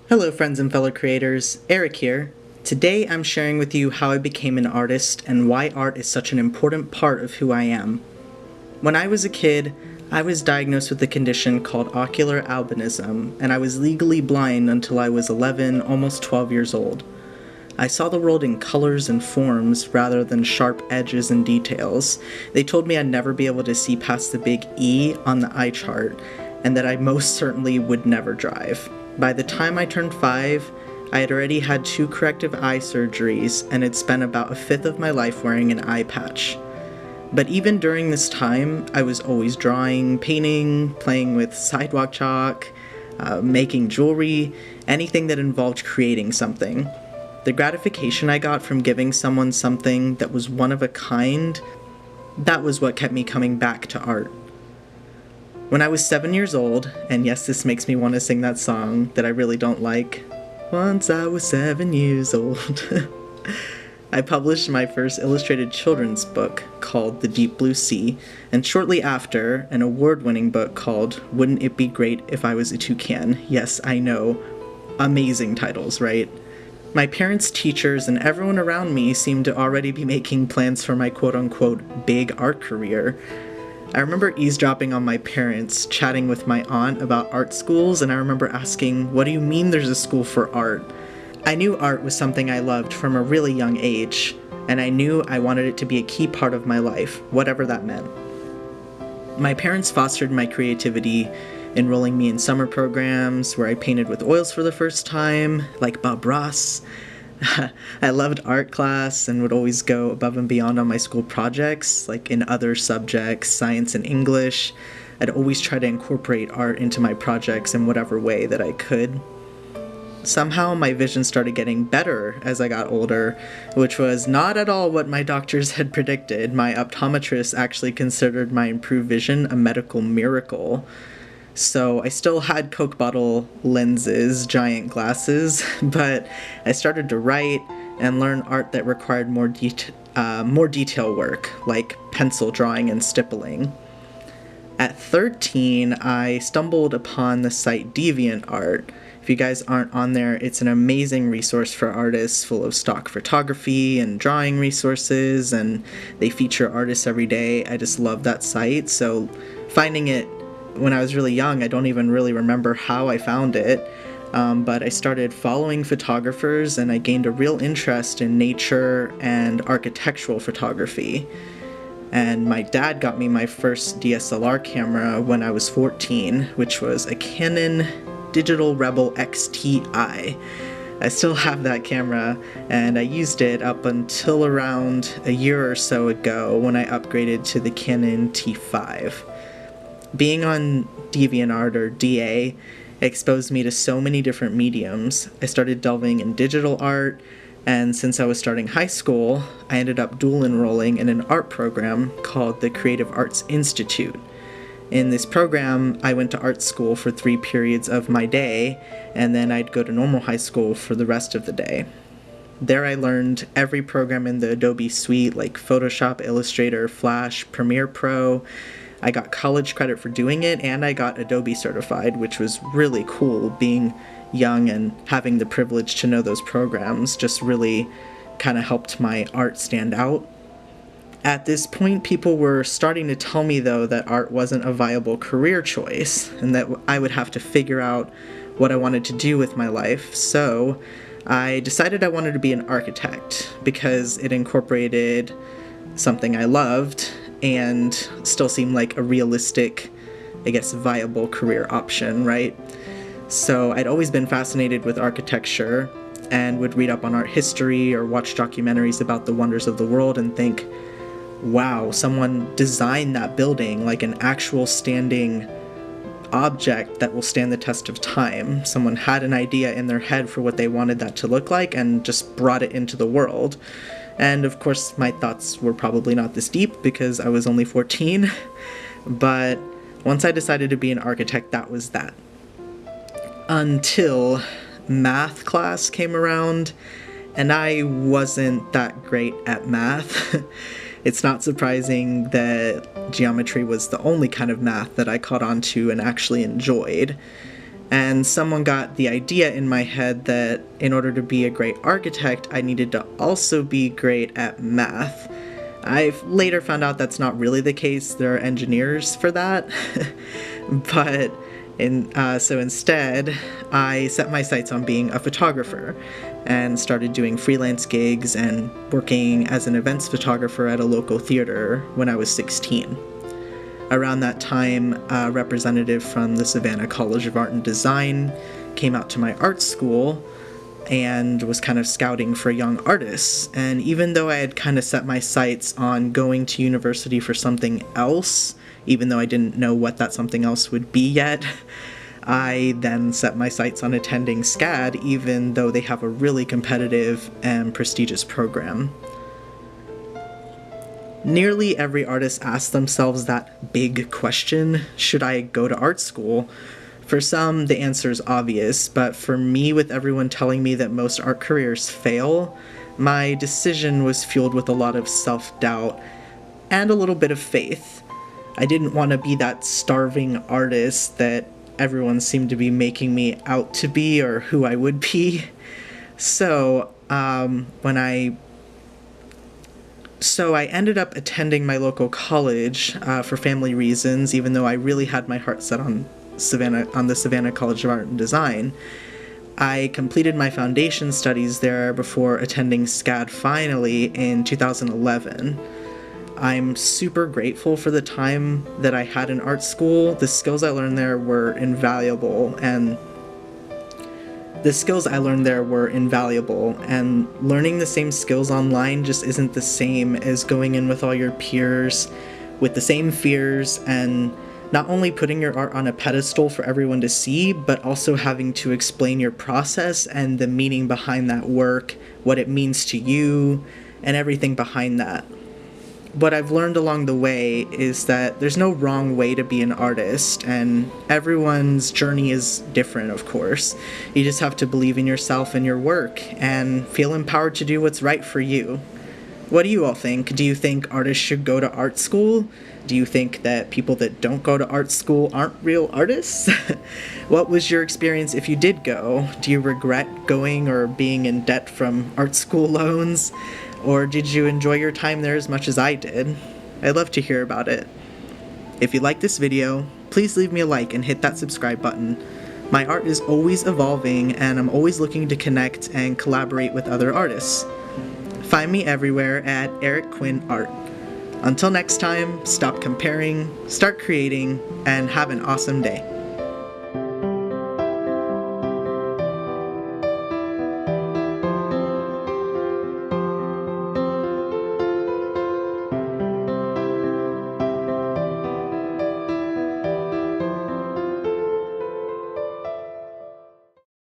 Hello friends and fellow creators, Erik here. Today I'm sharing with you how I became an artist and why art is such an important part of who I am. When I was a kid, I was diagnosed with a condition called ocular albinism, and I was legally blind until I was 11, almost 12 years old. I saw the world in colors and forms rather than sharp edges and details. They told me I'd never be able to see past the big E on the eye chart, and that I most certainly would never drive. By the time I turned 5, I had already had 2 corrective eye surgeries and had spent about a fifth of my life wearing an eye patch. But even during this time, I was always drawing, painting, playing with sidewalk chalk, making jewelry, anything that involved creating something. The gratification I got from giving someone something that was one of a kind, that was what kept me coming back to art. When I was 7 years old, and yes, this makes me want to sing that song that I really don't like, Once I was 7 years old, I published my first illustrated children's book called The Deep Blue Sea, and shortly after, an award-winning book called Wouldn't It Be Great If I Was a Toucan? Yes, I know. Amazing titles, right? My parents, teachers, and everyone around me seemed to already be making plans for my quote-unquote big art career. I remember eavesdropping on my parents, chatting with my aunt about art schools, and I remember asking, what do you mean there's a school for art? I knew art was something I loved from a really young age, and I knew I wanted it to be a key part of my life, whatever that meant. My parents fostered my creativity, enrolling me in summer programs where I painted with oils for the first time, like Bob Ross. I loved art class and would always go above and beyond on my school projects, like in other subjects, science and English. I'd always try to incorporate art into my projects in whatever way that I could. Somehow my vision started getting better as I got older, which was not at all what my doctors had predicted. My optometrist actually considered my improved vision a medical miracle. So I still had Coke bottle lenses, giant glasses, but I started to write and learn art that required more detail work, like pencil drawing and stippling. At 13, I stumbled upon the site DeviantArt. If you guys aren't on there, it's an amazing resource for artists, full of stock photography and drawing resources, and they feature artists every day. I just love that site, so finding it when I was really young, I don't even really remember how I found it, but I started following photographers and I gained a real interest in nature and architectural photography. And my dad got me my first DSLR camera when I was 14, which was a Canon Digital Rebel XTI. I still have that camera, and I used it up until around a year or so ago when I upgraded to the Canon T5. Being on DeviantArt, or DA, exposed me to so many different mediums. I started delving in digital art, and since I was starting high school, I ended up dual enrolling in an art program called the Creative Arts Institute. In this program, I went to art school for 3 periods of my day, and then I'd go to normal high school for the rest of the day. There I learned every program in the Adobe suite, like Photoshop, Illustrator, Flash, Premiere Pro. I got college credit for doing it, and I got Adobe certified, which was really cool. Being young and having the privilege to know those programs just really kind of helped my art stand out. At this point, people were starting to tell me, though, that art wasn't a viable career choice, and that I would have to figure out what I wanted to do with my life. So I decided I wanted to be an architect, because it incorporated something I loved and still seemed like a realistic, I guess, viable career option, right? So I'd always been fascinated with architecture and would read up on art history or watch documentaries about the wonders of the world and think, wow, someone designed that building like an actual standing object that will stand the test of time. Someone had an idea in their head for what they wanted that to look like and just brought it into the world. And of course, my thoughts were probably not this deep because I was only 14, but once I decided to be an architect, that was that. Until math class came around, and I wasn't that great at math. It's not surprising that geometry was the only kind of math that I caught on to and actually enjoyed. And someone got the idea in my head that in order to be a great architect, I needed to also be great at math. I've later found out that's not really the case. There are engineers for that. But so instead, I set my sights on being a photographer and started doing freelance gigs and working as an events photographer at a local theater when I was 16. Around that time, a representative from the Savannah College of Art and Design came out to my art school and was kind of scouting for young artists. And even though I had kind of set my sights on going to university for something else, even though I didn't know what that something else would be yet, I then set my sights on attending SCAD, even though they have a really competitive and prestigious program. Nearly every artist asks themselves that big question, should I go to art school? For some, the answer is obvious, but for me, with everyone telling me that most art careers fail, my decision was fueled with a lot of self-doubt and a little bit of faith. I didn't want to be that starving artist that everyone seemed to be making me out to be or who I would be. So I ended up attending my local college for family reasons, even though I really had my heart set on the Savannah College of Art and Design. I completed my foundation studies there before attending SCAD finally in 2011. I'm super grateful for the time that I had in art school. The skills I learned there were invaluable, and learning the same skills online just isn't the same as going in with all your peers with the same fears and not only putting your art on a pedestal for everyone to see, but also having to explain your process and the meaning behind that work, what it means to you, and everything behind that. What I've learned along the way is that there's no wrong way to be an artist, and everyone's journey is different, of course. You just have to believe in yourself and your work, and feel empowered to do what's right for you. What do you all think? Do you think artists should go to art school? Do you think that people that don't go to art school aren't real artists? What was your experience if you did go? Do you regret going or being in debt from art school loans? Or did you enjoy your time there as much as I did? I'd love to hear about it. If you like this video, please leave me a like and hit that subscribe button. My art is always evolving, and I'm always looking to connect and collaborate with other artists. Find me everywhere at Erik Quinn Art. Until next time, stop comparing, start creating, and have an awesome day.